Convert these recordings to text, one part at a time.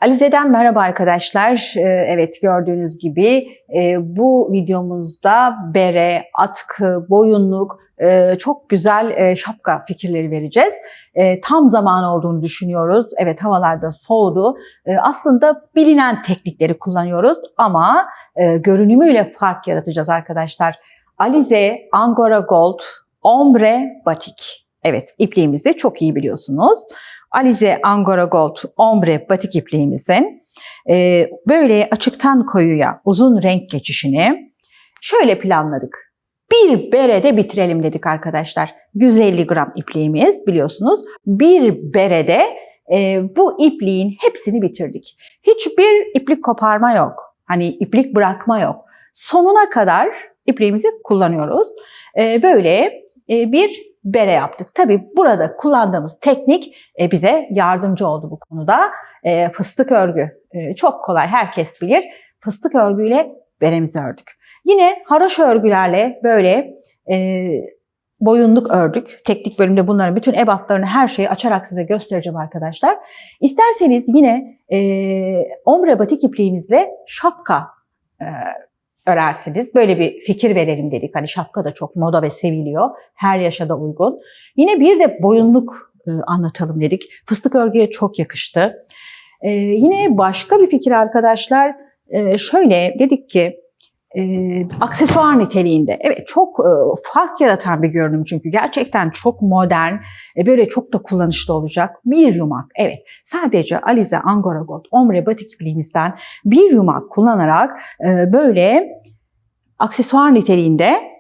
Alize'den merhaba arkadaşlar. Evet, gördüğünüz gibi bu videomuzda bere, atkı, boyunluk, çok güzel şapka fikirleri vereceğiz. Tam zaman olduğunu düşünüyoruz. Evet, havalarda soğudu. Aslında bilinen teknikleri kullanıyoruz ama görünümüyle fark yaratacağız arkadaşlar. Alize, Angora Gold, Ombre Batik. Evet, ipliğimizi çok iyi biliyorsunuz. Alize Angora Gold Ombre batik ipliğimizin böyle açıktan koyuya uzun renk geçişini şöyle planladık. Bir berede bitirelim dedik arkadaşlar. 150 gram ipliğimiz biliyorsunuz. Bir berede bu ipliğin hepsini bitirdik. Hiçbir iplik koparma yok. Hani iplik bırakma yok. Sonuna kadar ipliğimizi kullanıyoruz. Böyle bir bere yaptık. Tabii burada kullandığımız teknik bize yardımcı oldu bu konuda. Fıstık örgü. Çok kolay, herkes bilir. Fıstık örgüyle beremizi ördük. Yine haroşa örgülerle böyle boyunluk ördük. Teknik bölümde bunların bütün ebatlarını, her şeyi açarak size göstereceğim arkadaşlar. İsterseniz yine ombre batik ipliğimizle şapka örersiniz. Böyle bir fikir verelim dedik. Hani şapka da çok moda ve seviliyor. Her yaşa da uygun. Yine bir de boyunluk anlatalım dedik. Fıstık örgüye çok yakıştı. Yine başka bir fikir arkadaşlar. Şöyle dedik ki aksesuar niteliğinde. Evet, çok fark yaratan bir görünüm çünkü. Gerçekten çok modern, böyle çok da kullanışlı olacak. Bir yumak. Evet, sadece Alize Angora Gold Ombre batik ipliğimizden bir yumak kullanarak böyle aksesuar niteliğinde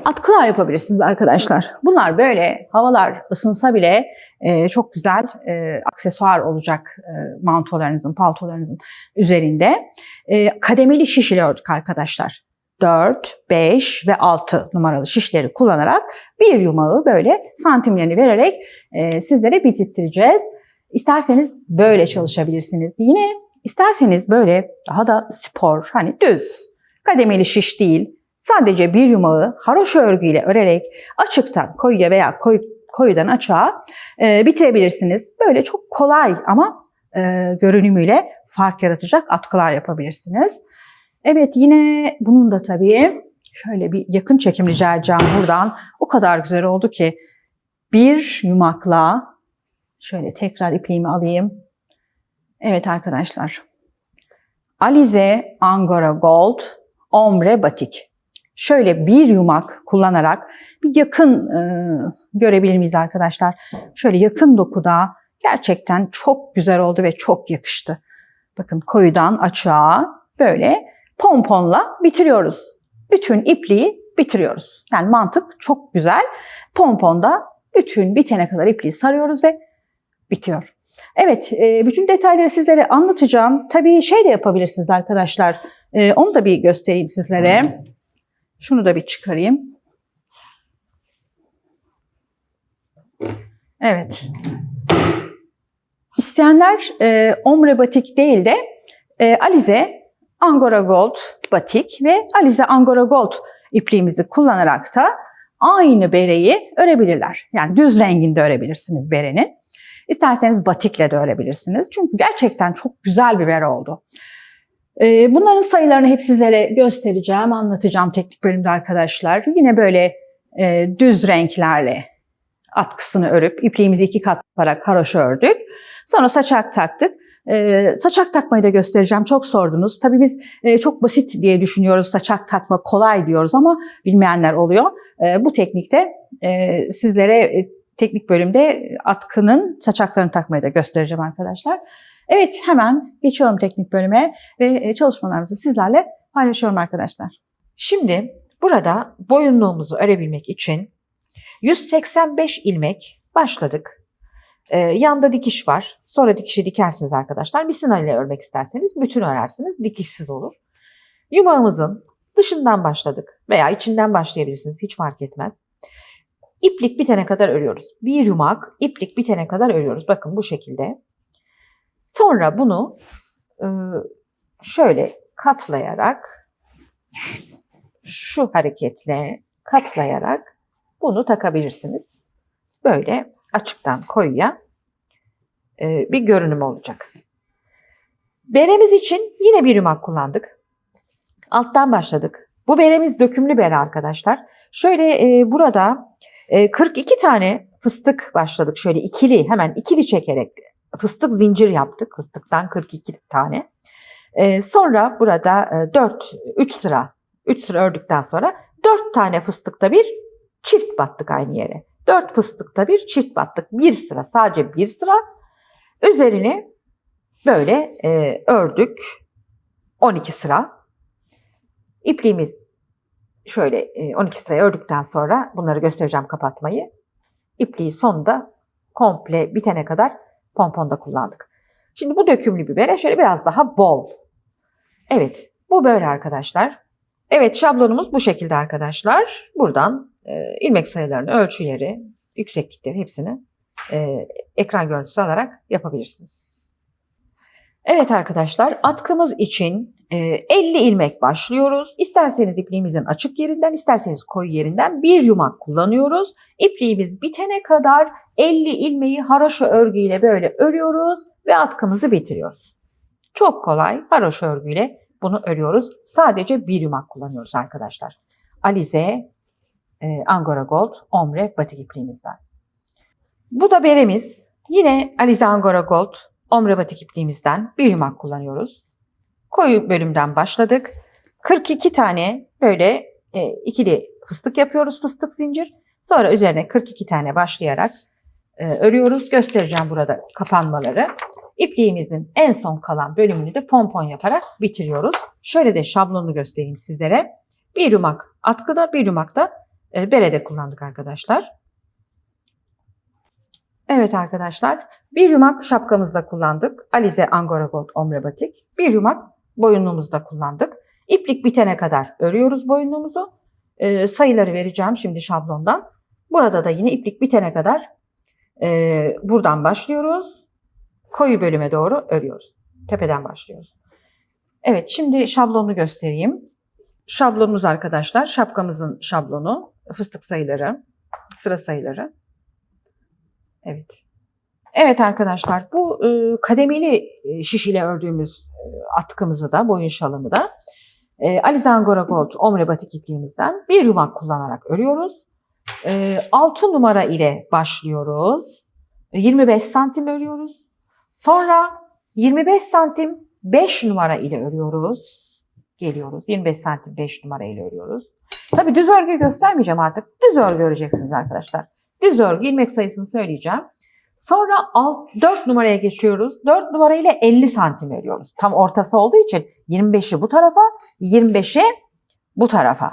atkılar yapabilirsiniz arkadaşlar. Bunlar böyle havalar ısınsa bile çok güzel aksesuar olacak mantolarınızın, paltolarınızın üzerinde. Kademeli şişle ördük arkadaşlar. 4, 5 ve 6 numaralı şişleri kullanarak bir yumağı böyle santimlerini vererek sizlere bitirttireceğiz. İsterseniz böyle çalışabilirsiniz. Yine isterseniz böyle daha da spor, hani düz, kademeli şiş değil, sadece bir yumağı haroşa örgüyle örerek açıktan koyuya veya koyudan açığa bitirebilirsiniz. Böyle çok kolay ama görünümüyle fark yaratacak atkılar yapabilirsiniz. Evet, yine bunun da tabii şöyle bir yakın çekim rica edeceğim buradan. O kadar güzel oldu ki bir yumakla şöyle tekrar ipliğimi alayım. Evet arkadaşlar. Alize Angora Gold Ombre batik. Şöyle bir yumak kullanarak bir yakın görebilir miyiz arkadaşlar? Şöyle yakın dokuda gerçekten çok güzel oldu ve çok yakıştı. Bakın koyudan açığa böyle pomponla bitiriyoruz. Bütün ipliği bitiriyoruz. Yani mantık çok güzel. Pomponda bütün bitene kadar ipliği sarıyoruz ve bitiyor. Evet, bütün detayları sizlere anlatacağım. Tabii şey de yapabilirsiniz arkadaşlar. Onu da bir göstereyim sizlere. Şunu da bir çıkarayım. Evet. İsteyenler ombre batik değil de Alize Angora Gold batik ve Alize Angora Gold ipliğimizi kullanarak da aynı bereyi örebilirler. Yani düz renginde örebilirsiniz berenin. İsterseniz batikle de örebilirsiniz. Çünkü gerçekten çok güzel bir bere oldu. Bunların sayılarını hep sizlere göstereceğim, anlatacağım teknik bölümde arkadaşlar. Yine böyle düz renklerle atkısını örüp ipliğimizi 2 kat yaparak haroşa ördük. Sonra saçak taktık. Saçak takmayı da göstereceğim. Çok sordunuz. Tabii biz çok basit diye düşünüyoruz. Saçak takma kolay diyoruz ama bilmeyenler oluyor. Bu teknikte sizlere teknik bölümde atkının saçaklarını takmayı da göstereceğim arkadaşlar. Evet, hemen geçiyorum teknik bölüme ve çalışmalarımızı sizlerle paylaşıyorum arkadaşlar. Şimdi burada boyunluğumuzu örebilmek için 185 ilmek başladık. Yanda dikiş var. Sonra dikişi dikersiniz arkadaşlar. Misina ile örmek isterseniz bütün örersiniz. Dikişsiz olur. Yumağımızın dışından başladık veya içinden başlayabilirsiniz. Hiç fark etmez. İplik bitene kadar örüyoruz. Bir yumak iplik bitene kadar örüyoruz. Bakın bu şekilde. Sonra bunu şöyle katlayarak, şu hareketle katlayarak bunu takabilirsiniz. Böyle açıktan koyuya bir görünüm olacak. Beremiz için yine bir yumak kullandık. Alttan başladık. Bu beremiz dökümlü bere arkadaşlar. Şöyle burada 42 tane fıstık başladık. Şöyle ikili, hemen ikili çekerek fıstık zincir yaptık. Fıstıktan 42 tane. Sonra burada 3 sıra ördükten sonra 4 tane fıstıkta bir çift battık aynı yere. 4 fıstıkta bir çift battık. Bir sıra, sadece bir sıra. Üzerini böyle ördük. 12 sıra. İpliğimiz şöyle 12 sırayı ördükten sonra bunları göstereceğim kapatmayı. İpliği sonunda komple bitene kadar pomponda kullandık. Şimdi bu dökümlü bir bere şöyle biraz daha bol. Evet, bu böyle arkadaşlar. Evet, şablonumuz bu şekilde arkadaşlar. Buradan ilmek sayılarını, ölçüleri, yükseklikleri hepsini ekran görüntüsü alarak yapabilirsiniz. Evet arkadaşlar, atkımız için 50 ilmek başlıyoruz. İsterseniz ipliğimizin açık yerinden, isterseniz koyu yerinden bir yumak kullanıyoruz. İpliğimiz bitene kadar 50 ilmeği haroşa örgüyle böyle örüyoruz ve atkımızı bitiriyoruz. Çok kolay, haroşa örgüyle bunu örüyoruz. Sadece bir yumak kullanıyoruz arkadaşlar. Alize, Angora Gold, ombre batik ipliğimizden. Bu da beremiz. Yine Alize Angora Gold, ombre batik ipliğimizden bir yumak kullanıyoruz. Koyu bölümden başladık. 42 tane böyle ikili fıstık yapıyoruz, fıstık zincir. Sonra üzerine 42 tane başlayarak örüyoruz. Göstereceğim burada kapanmaları. İpliğimizin en son kalan bölümünü de pompon yaparak bitiriyoruz. Şöyle de şablonunu göstereyim sizlere. Bir yumak atkıda, bir yumak da berede kullandık arkadaşlar. Evet arkadaşlar, bir yumak şapkamızda kullandık. Alize Angora Gold ombre batik. Bir yumak boyunluğumuzda kullandık. İplik bitene kadar örüyoruz boyunluğumuzu. Sayıları vereceğim şimdi şablondan. Burada da yine iplik bitene kadar buradan başlıyoruz. Koyu bölüme doğru örüyoruz. Tepeden başlıyoruz. Evet, şimdi şablonunu göstereyim. Şablonumuz arkadaşlar, şapkamızın şablonu, fıstık sayıları, sıra sayıları. Evet. Evet arkadaşlar, bu kademeli şiş ile ördüğümüz atkımızı da, boyun şalını da Alize Angora Gold ombre batik ipliğimizden bir yumak kullanarak örüyoruz. 6 numara ile başlıyoruz. 25 santim örüyoruz. Sonra 25 santim 5 numara ile örüyoruz. Geliyoruz. 25 santim 5 numara ile örüyoruz. Tabii düz örgüyü göstermeyeceğim artık. Düz örgü öreceksiniz arkadaşlar. Düz örgü ilmek sayısını söyleyeceğim. Sonra 4 numaraya geçiyoruz. 4 numara ile 50 santim örüyoruz. Tam ortası olduğu için 25'i bu tarafa, 25'i bu tarafa.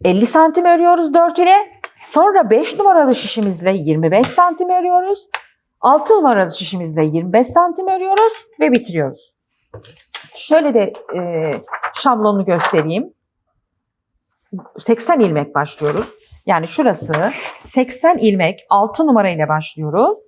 50 santim örüyoruz 4 ile. Sonra 5 numaralı şişimizle 25 santim örüyoruz. 6 numaralı şişimizle 25 santim örüyoruz ve bitiriyoruz. Şöyle de şablonunu göstereyim. 80 ilmek başlıyoruz. Yani şurası 80 ilmek 6 numara ile başlıyoruz.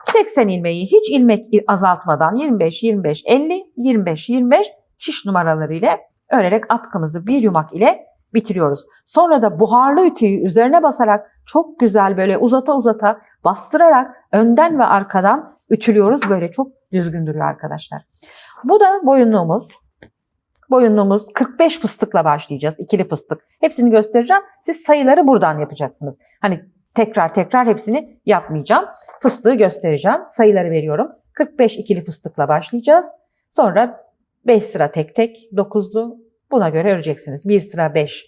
80 ilmeği hiç ilmek azaltmadan 25, 25, 50, 25, 25 şiş numaraları ile örerek atkımızı bir yumak ile bitiriyoruz. Sonra da buharlı ütüyü üzerine basarak çok güzel böyle uzata uzata bastırarak önden ve arkadan ütülüyoruz. Böyle çok düzgün duruyor arkadaşlar. Bu da boyunluğumuz. Boyunluğumuz 45 fıstıkla başlayacağız. İkili fıstık. Hepsini göstereceğim. Siz sayıları buradan yapacaksınız. Hani tekrar hepsini yapmayacağım. Fıstığı göstereceğim. Sayıları veriyorum. 45 ikili fıstıkla başlayacağız. Sonra 5 sıra tek tek 9'lu. Buna göre öreceksiniz. Bir sıra 5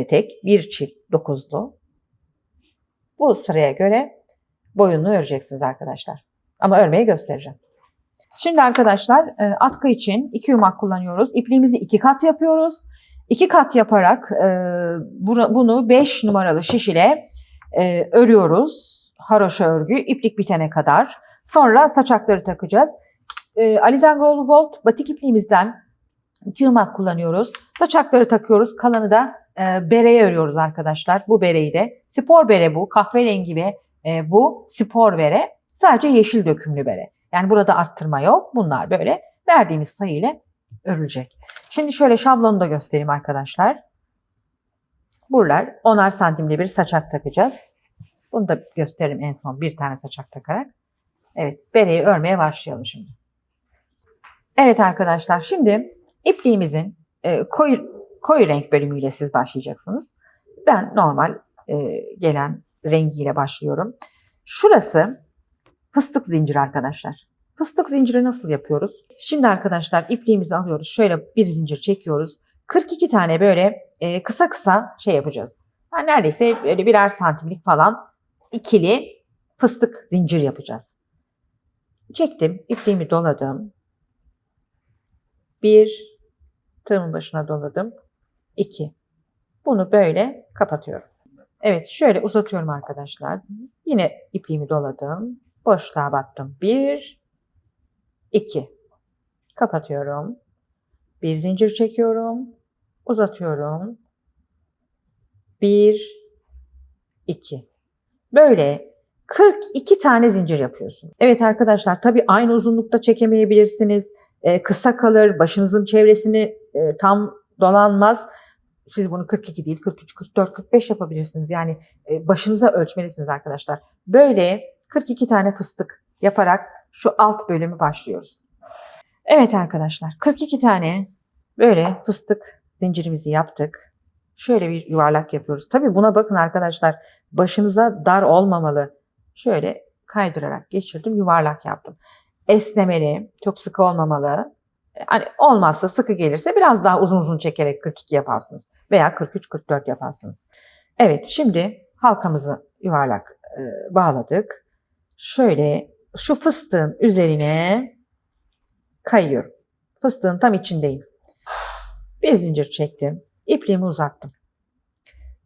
tek, bir çift 9'lu. Bu sıraya göre boyunluğu öreceksiniz arkadaşlar. Ama örmeyi göstereceğim. Şimdi arkadaşlar atkı için 2 yumak kullanıyoruz. İpliğimizi 2 kat yapıyoruz. 2 kat yaparak bunu 5 numaralı şiş ile örüyoruz. Haroşa örgü iplik bitene kadar. Sonra saçakları takacağız. Alize Angora Gold batik ipliğimizden 2 yumak kullanıyoruz. Saçakları takıyoruz. Kalanı da bereye örüyoruz arkadaşlar. Bu bereyi de spor bere bu. Kahverengi ve bu spor bere. Sadece yeşil dökümlü bere. Yani burada arttırma yok. Bunlar böyle verdiğimiz sayı ile örülecek. Şimdi şöyle şablonu da göstereyim arkadaşlar. Buralar 10'ar santimli bir saçak takacağız. Bunu da gösteririm en son bir tane saçak takarak. Evet, bereyi örmeye başlayalım şimdi. Evet arkadaşlar, şimdi ipliğimizin koyu renk bölümüyle siz başlayacaksınız. Ben normal gelen rengiyle başlıyorum. Şurası fıstık zinciri arkadaşlar. Fıstık zinciri nasıl yapıyoruz? Şimdi arkadaşlar ipliğimizi alıyoruz. Şöyle bir zincir çekiyoruz. 42 tane böyle kısa kısa şey yapacağız. Yani neredeyse böyle birer santimlik falan ikili fıstık zincir yapacağız. Çektim, ipliğimi doladım. 1, tığımın başına doladım. 2. Bunu böyle kapatıyorum. Evet, şöyle uzatıyorum arkadaşlar. Yine ipliğimi doladım. Boşluğa battım. 1, 2. Kapatıyorum. Bir zincir çekiyorum. Uzatıyorum. 1, 2. Böyle 42 tane zincir yapıyorsun. Evet arkadaşlar, tabii aynı uzunlukta çekemeyebilirsiniz. Kısa kalır, başınızın çevresini tam dolanmaz. Siz bunu 42 değil, 43, 44, 45 yapabilirsiniz. Yani başınıza ölçmelisiniz arkadaşlar. Böyle 42 tane fıstık yaparak şu alt bölümü başlıyoruz. Evet arkadaşlar, 42 tane böyle fıstık zincirimizi yaptık. Şöyle bir yuvarlak yapıyoruz. Tabii buna bakın arkadaşlar, başınıza dar olmamalı. Şöyle kaydırarak geçirdim, yuvarlak yaptım. Esnemeli, çok sıkı olmamalı. Hani olmazsa, sıkı gelirse biraz daha uzun uzun çekerek 42 yaparsınız. Veya 43-44 yaparsınız. Evet, şimdi halkamızı yuvarlak bağladık. Şöyle şu fıstığın üzerine kayıyorum. Fıstığın tam içindeyim. Bir zincir çektim. İpliğimi uzattım.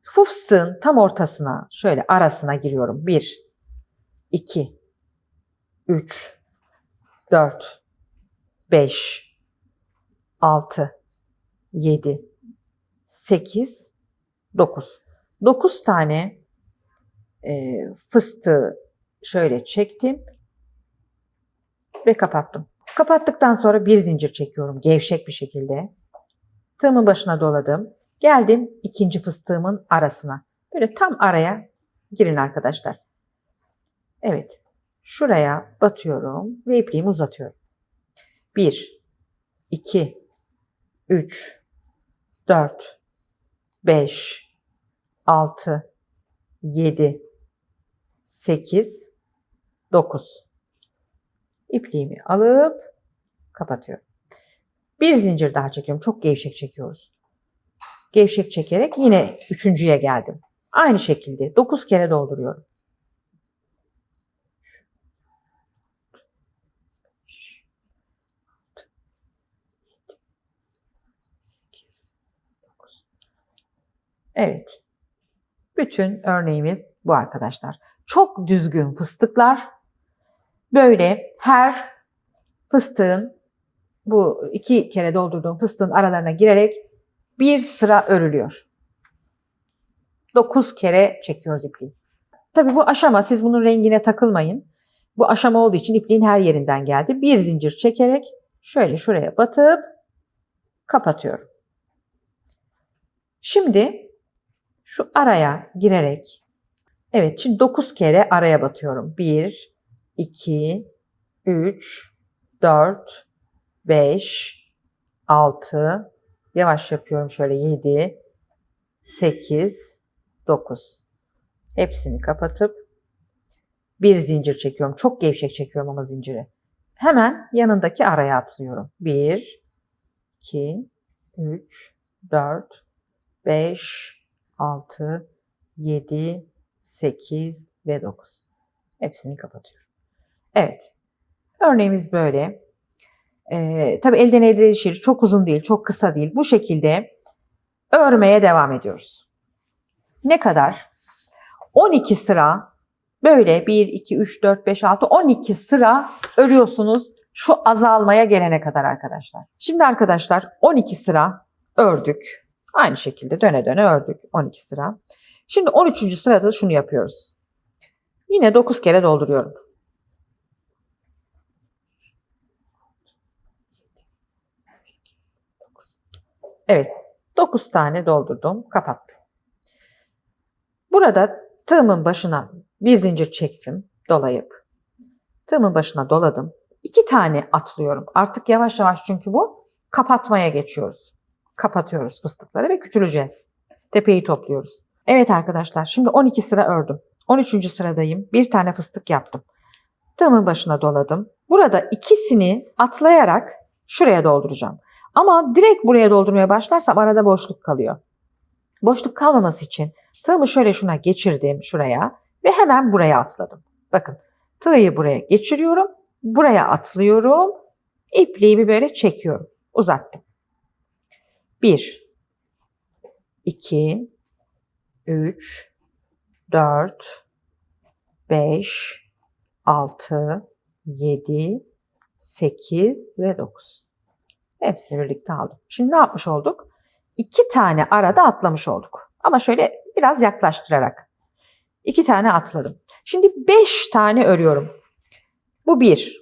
Fıstığın tam ortasına, şöyle arasına giriyorum. 1, 2, 3, 4, 5, 6, 7, 8, 9. 9 tane fıstığı şöyle çektim ve kapattım. Kapattıktan sonra bir zincir çekiyorum gevşek bir şekilde. Tığımın başına doladım. Geldim ikinci fıstığımın arasına. Böyle tam araya girin arkadaşlar. Evet. Şuraya batıyorum ve ipliğimi uzatıyorum. 1, 2, 3, 4, 5, 6, 7, 8, 9. İpliğimi alıp kapatıyorum. Bir zincir daha çekiyorum. Çok gevşek çekiyoruz. Gevşek çekerek yine üçüncüye geldim. Aynı şekilde 9 kere dolduruyorum. Evet. Bütün örneğimiz bu arkadaşlar. Çok düzgün fıstıklar. Böyle her fıstığın, bu 2 kere doldurduğum fıstığın aralarına girerek bir sıra örülüyor. 9 kere çekiyoruz ipliği. Tabii bu aşama, siz bunun rengine takılmayın. Bu aşama olduğu için ipliğin her yerinden geldi. Bir zincir çekerek şöyle şuraya batıp kapatıyorum. Şimdi şu araya girerek, evet, şimdi 9 kere araya batıyorum. 1, 2, 3, 4, 5, 6, yavaş yapıyorum şöyle 7, 8, 9. Hepsini kapatıp bir zincir çekiyorum. Çok gevşek çekiyorum ama zinciri. Hemen yanındaki araya atlıyorum. 1, 2, 3, 4, 5, 6, 7, 8 ve 9. Hepsini kapatıyorum. Evet. Örneğimiz böyle. Tabii elden elde değişir. Çok uzun değil, çok kısa değil. Bu şekilde örmeye devam ediyoruz. Ne kadar? 12 sıra böyle 1, 2, 3, 4, 5, 6, 12 sıra örüyorsunuz şu azalmaya gelene kadar arkadaşlar. Şimdi arkadaşlar 12 sıra ördük. Aynı şekilde döne döne ördük 12 sıra. Şimdi 13. sırada şunu yapıyoruz. Yine 9 kere dolduruyorum. Evet, 9 tane doldurdum, kapattım. Burada tığımın başına bir zincir çektim, dolayıp tığımın başına doladım. 2 tane atlıyorum. Artık yavaş yavaş çünkü bu kapatmaya geçiyoruz. Kapatıyoruz fıstıkları ve küçüleceğiz. Tepeyi topluyoruz. Evet arkadaşlar, şimdi 12 sıra ördüm. 13. sıradayım. Bir tane fıstık yaptım. Tığımın başına doladım. Burada ikisini atlayarak şuraya dolduracağım. Ama direkt buraya doldurmaya başlarsam arada boşluk kalıyor. Boşluk kalmaması için tığımı şöyle şuna geçirdim, şuraya ve hemen buraya atladım. Bakın, tığı buraya geçiriyorum, buraya atlıyorum, ipliğimi böyle çekiyorum, uzattım. 1, 2, 3, 4, 5, 6, 7, 8 ve 9. Hepsini birlikte aldım. Şimdi ne yapmış olduk? 2 tane arada atlamış olduk. Ama şöyle biraz yaklaştırarak. 2 tane atladım. Şimdi 5 tane örüyorum. Bu 1.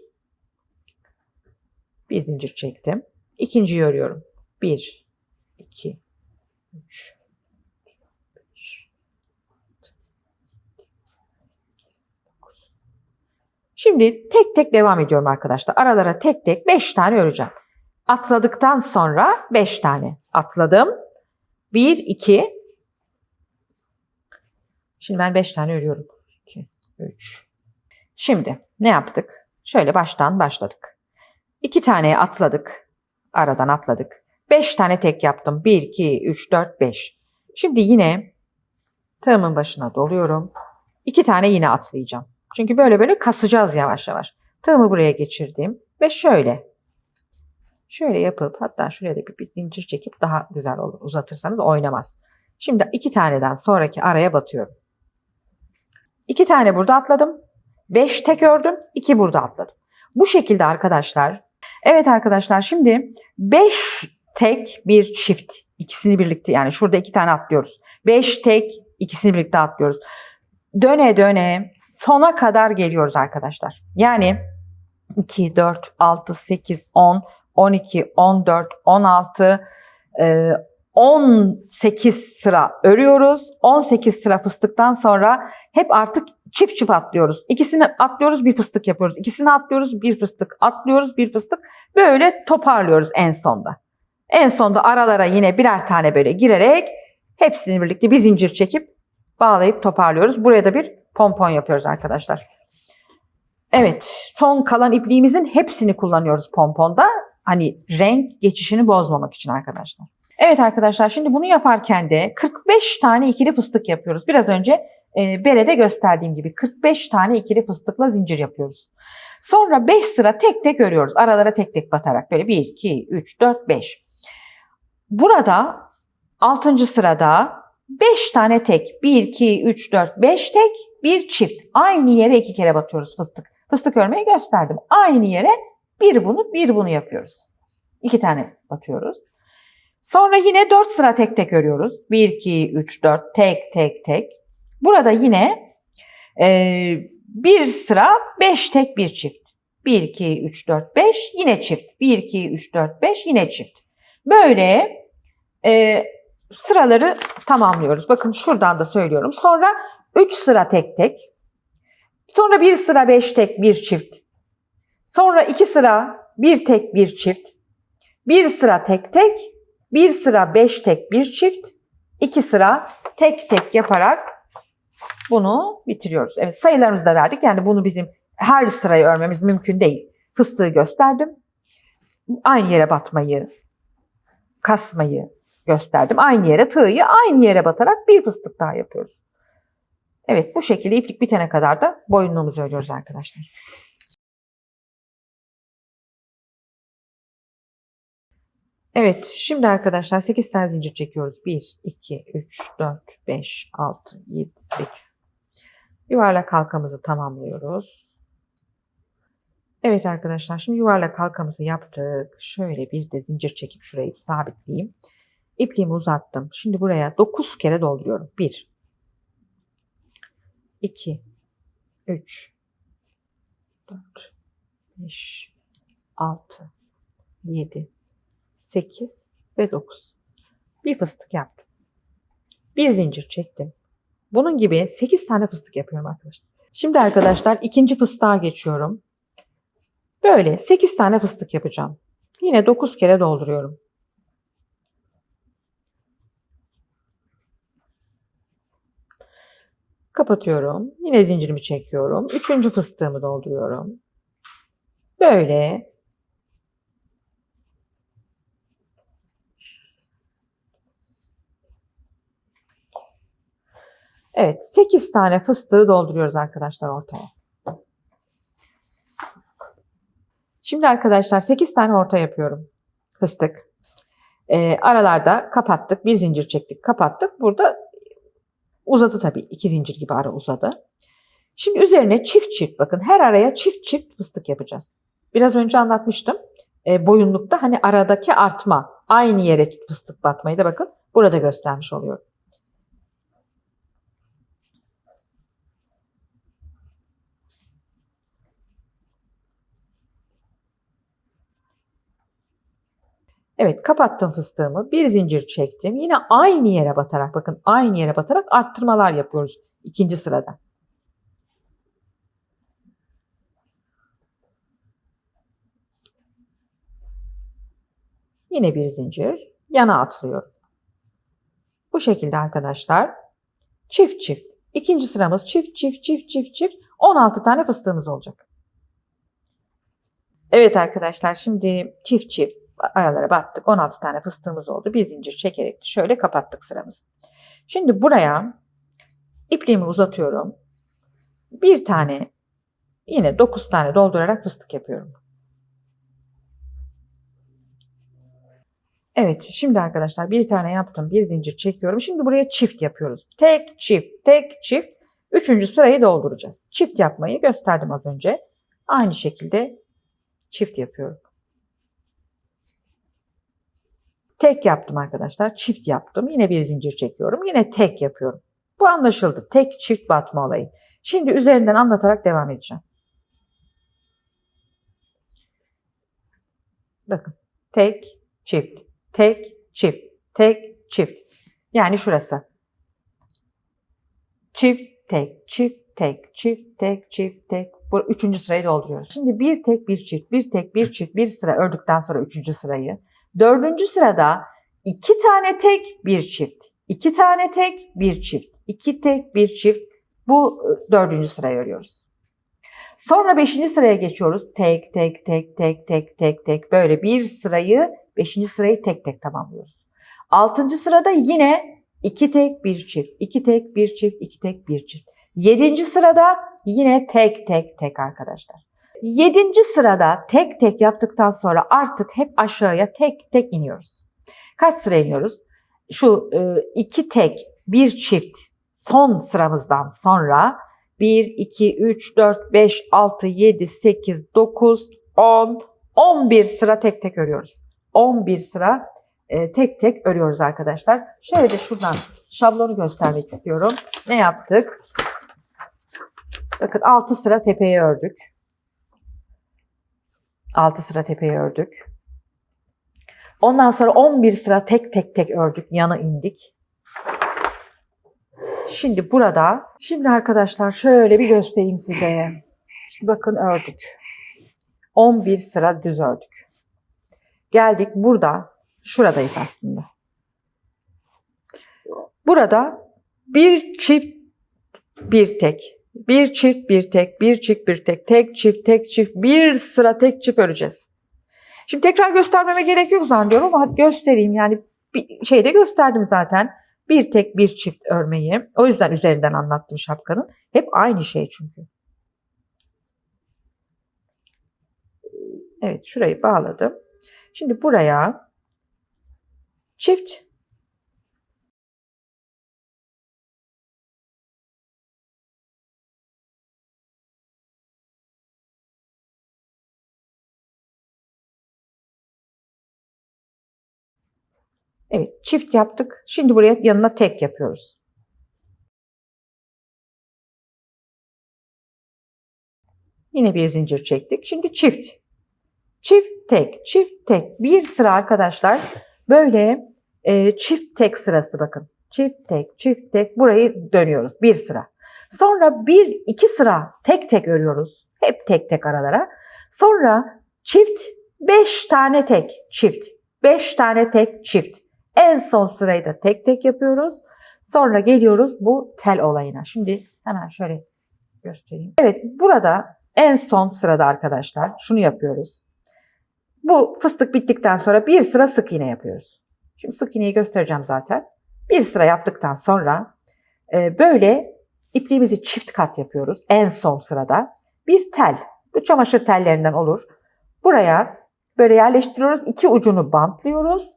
Bir zincir çektim. İkinciyi örüyorum. 1, 2, 3, 5, 9. Şimdi tek tek devam ediyorum arkadaşlar. Aralara tek tek 5 tane öreceğim. Atladıktan sonra 5 tane atladım. 1, 2. Şimdi ben 5 tane örüyorum. 2, 3. Şimdi ne yaptık? Şöyle baştan başladık. 2 taneye atladık. Aradan atladık. 5 tane tek yaptım. 1, 2, 3, 4, 5. Şimdi yine tığımın başına doluyorum. 2 tane yine atlayacağım. Çünkü böyle böyle kasacağız yavaş yavaş. Tığımı buraya geçirdim ve şöyle yapıp hatta şuraya da bir zincir çekip daha güzel olur. Uzatırsanız oynamaz. Şimdi 2 taneden sonraki araya batıyorum. 2 tane burada atladım. 5 tek ördüm. 2 burada atladım. Bu şekilde arkadaşlar. Evet arkadaşlar, şimdi 5 tek bir çift. İkisini birlikte, yani şurada 2 tane atlıyoruz. 5 tek ikisini birlikte atlıyoruz. Döne döne sona kadar geliyoruz arkadaşlar. Yani 2, 4, 6, 8, 10, 12, 14, 16, 18 sıra örüyoruz. 18 sıra fıstıktan sonra hep artık çift çift atlıyoruz. İkisini atlıyoruz, bir fıstık yapıyoruz. İkisini atlıyoruz, bir fıstık atlıyoruz, bir fıstık. Böyle toparlıyoruz en sonda. En sonda aralara yine birer tane böyle girerek hepsini birlikte bir zincir çekip bağlayıp toparlıyoruz. Buraya da bir pompon yapıyoruz arkadaşlar. Evet, son kalan ipliğimizin hepsini kullanıyoruz pomponda. Hani renk geçişini bozmamak için arkadaşlar. Evet arkadaşlar, şimdi bunu yaparken de 45 tane ikili fıstık yapıyoruz. Biraz önce berede gösterdiğim gibi 45 tane ikili fıstıkla zincir yapıyoruz. Sonra 5 sıra tek tek örüyoruz. Aralara tek tek batarak böyle 1, 2, 3, 4, 5. Burada 6. sırada 5 tane tek. 1, 2, 3, 4, 5 tek, bir çift. Aynı yere 2 kere batıyoruz fıstık. Fıstık örmeyi gösterdim. Aynı yere bir bunu yapıyoruz. 2 tane batıyoruz. Sonra yine 4 sıra tek tek örüyoruz. 1, 2, 3, 4 tek tek tek. Burada yine bir sıra 5 tek bir çift. 1, 2, 3, 4, 5 yine çift. 1, 2, 3, 4, 5 yine çift. Böyle sıraları tamamlıyoruz. Bakın şuradan da söylüyorum. Sonra 3 sıra tek tek. Sonra 1 sıra 5 tek bir çift. Sonra 2 sıra 1 tek bir çift. 1 sıra tek tek. 1 sıra 5 tek bir çift. 2 sıra tek tek yaparak bunu bitiriyoruz. Evet, sayılarımızı da verdik. Yani bunu bizim her sırayı örmemiz mümkün değil. Fıstığı gösterdim. Aynı yere batmayı, kasmayı gösterdim. Aynı yere tığı aynı yere batarak bir fıstık daha yapıyoruz. Evet, bu şekilde iplik bitene kadar da boyunluğumuzu örüyoruz arkadaşlar. Evet, şimdi arkadaşlar 8 tane zincir çekiyoruz. 1, 2, 3, 4, 5, 6, 7, 8. Yuvarlak halkamızı tamamlıyoruz. Evet arkadaşlar, şimdi yuvarlak halkamızı yaptık. Şöyle bir de zincir çekip şurayı sabitleyeyim. İpliğimi uzattım. Şimdi buraya 9 kere dolduruyorum. 1, 2, 3, 4, 5, 6, 7, 8 ve 9. Bir fıstık yaptım. Bir zincir çektim. Bunun gibi 8 tane fıstık yapıyorum arkadaşlar. Şimdi arkadaşlar ikinci fıstığa geçiyorum. Böyle 8 tane fıstık yapacağım. Yine 9 kere dolduruyorum. Kapatıyorum. Yine zincirimi çekiyorum. 3. fıstığımı dolduruyorum. Böyle. Evet, 8 tane fıstığı dolduruyoruz arkadaşlar ortaya. Şimdi arkadaşlar 8 tane orta yapıyorum. Fıstık. Aralarda kapattık. Bir zincir çektik, kapattık. Burada uzadı tabii. 2 zincir gibi ara uzadı. Şimdi üzerine çift çift, bakın her araya çift çift fıstık yapacağız. Biraz önce anlatmıştım. Boyunlukta hani aradaki artma, aynı yere fıstık batmayı da bakın burada göstermiş oluyorum. Evet, kapattım fıstığımı. Bir zincir çektim. Yine aynı yere batarak, bakın aynı yere batarak arttırmalar yapıyoruz ikinci sırada. Yine bir zincir, yana atlıyorum. Bu şekilde arkadaşlar çift çift. İkinci sıramız çift çift çift çift çift. 16 tane fıstığımız olacak. Evet arkadaşlar, şimdi çift çift aralara battık. 16 tane fıstığımız oldu. Bir zincir çekerek şöyle kapattık sıramızı. Şimdi buraya ipliğimi uzatıyorum. Bir tane, yine 9 tane doldurarak fıstık yapıyorum. Evet, şimdi arkadaşlar bir tane yaptım. Bir zincir çekiyorum. Şimdi buraya çift yapıyoruz. Tek çift, tek çift. 3. sırayı dolduracağız. Çift yapmayı gösterdim az önce. Aynı şekilde çift yapıyorum. Tek yaptım arkadaşlar. Çift yaptım. Yine bir zincir çekiyorum. Yine tek yapıyorum. Bu anlaşıldı. Tek çift batma olayı. Şimdi üzerinden anlatarak devam edeceğim. Bakın. Tek, çift, tek, çift, tek, çift. Yani şurası. Çift, tek, çift, tek, çift, tek, çift, tek. Bu 3. sırayı dolduruyoruz. Şimdi bir tek, bir çift, bir tek, bir çift, bir sıra ördükten sonra 3. sırayı. 4. sırada 2 tane tek, bir çift. 2 tane tek, bir çift. 2 tek, bir çift. Bu 4. sırayı örüyoruz. Sonra 5. sıraya geçiyoruz. Tek, tek, tek, tek, tek, tek, tek. Böyle bir sırayı, 5. sırayı tek tek tamamlıyoruz. 6. sırada yine 2 tek, bir çift. 2 tek, bir çift, 2 tek, bir çift. 7. sırada yine tek, tek, tek arkadaşlar. 7. sırada tek tek yaptıktan sonra artık hep aşağıya tek tek iniyoruz. Kaç sıra iniyoruz? Şu 2 tek, bir çift son sıramızdan sonra 1, 2, 3, 4, 5, 6, 7, 8, 9, 10, 11 sıra tek tek örüyoruz. 11 sıra tek tek örüyoruz arkadaşlar. Şöyle de şuradan şablonu göstermek istiyorum. Ne yaptık? Bakın 6 sıra tepeye ördük. 6 sıra tepeye ördük. Ondan sonra 11 sıra tek tek tek ördük. Yana indik. Şimdi burada, şimdi arkadaşlar şöyle bir göstereyim size. Şimdi bakın ördük. 11 sıra düz ördük. Geldik burada, şuradayız aslında. Burada bir çift, bir tek. Bir çift, bir tek, bir çift, bir tek, tek çift, tek çift, bir sıra tek çift öreceğiz. Şimdi tekrar göstermeme gerek yok zannediyorum ama göstereyim. Yani bir şeyde gösterdim zaten. Bir tek, bir çift örmeyi. O yüzden üzerinden anlattım şapkanın. Hep aynı şey çünkü. Evet, şurayı bağladım. Şimdi buraya çift, evet, çift yaptık. Şimdi buraya yanına tek yapıyoruz. Yine bir zincir çektik. Şimdi çift. Çift tek, çift tek. Bir sıra arkadaşlar böyle çift tek sırası bakın. Çift tek, çift tek. Burayı dönüyoruz. Bir sıra. Sonra 1-2 sıra tek tek örüyoruz. Hep tek tek aralara. Sonra çift, 5 tane tek, çift, 5 tane tek, çift. En son sırayı da tek tek yapıyoruz. Sonra geliyoruz bu tel olayına. Şimdi hemen şöyle göstereyim. Evet, burada en son sırada arkadaşlar şunu yapıyoruz. Bu fıstık bittikten sonra bir sıra sık iğne yapıyoruz. Şimdi sık iğneyi göstereceğim zaten. Bir sıra yaptıktan sonra böyle ipliğimizi çift kat yapıyoruz. En son sırada bir tel. Bu çamaşır tellerinden olur. Buraya böyle yerleştiriyoruz. İki ucunu bantlıyoruz.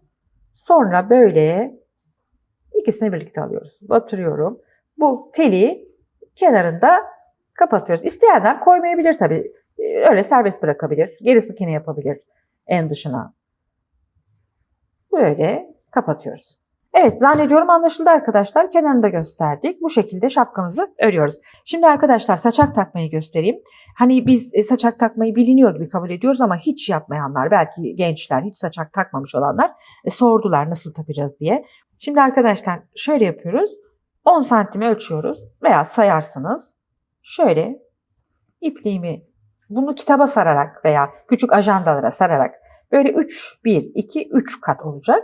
Sonra böyle ikisini birlikte alıyoruz. Batırıyorum. Bu teli kenarında kapatıyoruz. İsteyenler koymayabilir tabii. Öyle serbest bırakabilir. Geri sık iğne yapabilir en dışına. Böyle kapatıyoruz. Evet, zannediyorum anlaşıldı arkadaşlar. Kenarını da gösterdik. Bu şekilde şapkamızı örüyoruz. Şimdi arkadaşlar saçak takmayı göstereyim. Hani biz saçak takmayı biliniyor gibi kabul ediyoruz ama hiç yapmayanlar, belki gençler, hiç saçak takmamış olanlar sordular nasıl takacağız diye. Şimdi arkadaşlar şöyle yapıyoruz. 10 santimi ölçüyoruz veya sayarsınız. Şöyle ipliğimi bunu kitaba sararak veya küçük ajandalara sararak böyle 1, 2, 3 kat olacak.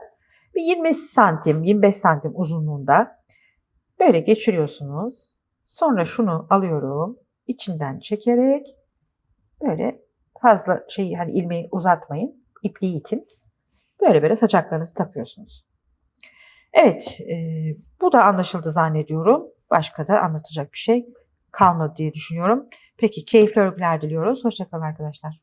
Bir 20 santim, 25 santim uzunluğunda böyle geçiriyorsunuz. Sonra şunu alıyorum, içinden çekerek böyle fazla hani ilmeği uzatmayın, ipliği itin. Böyle saçaklarınızı takıyorsunuz. Evet, bu da anlaşıldı zannediyorum. Başka da anlatacak bir şey kalmadı diye düşünüyorum. Peki, keyifli örgüler diliyoruz. Hoşça kalın arkadaşlar.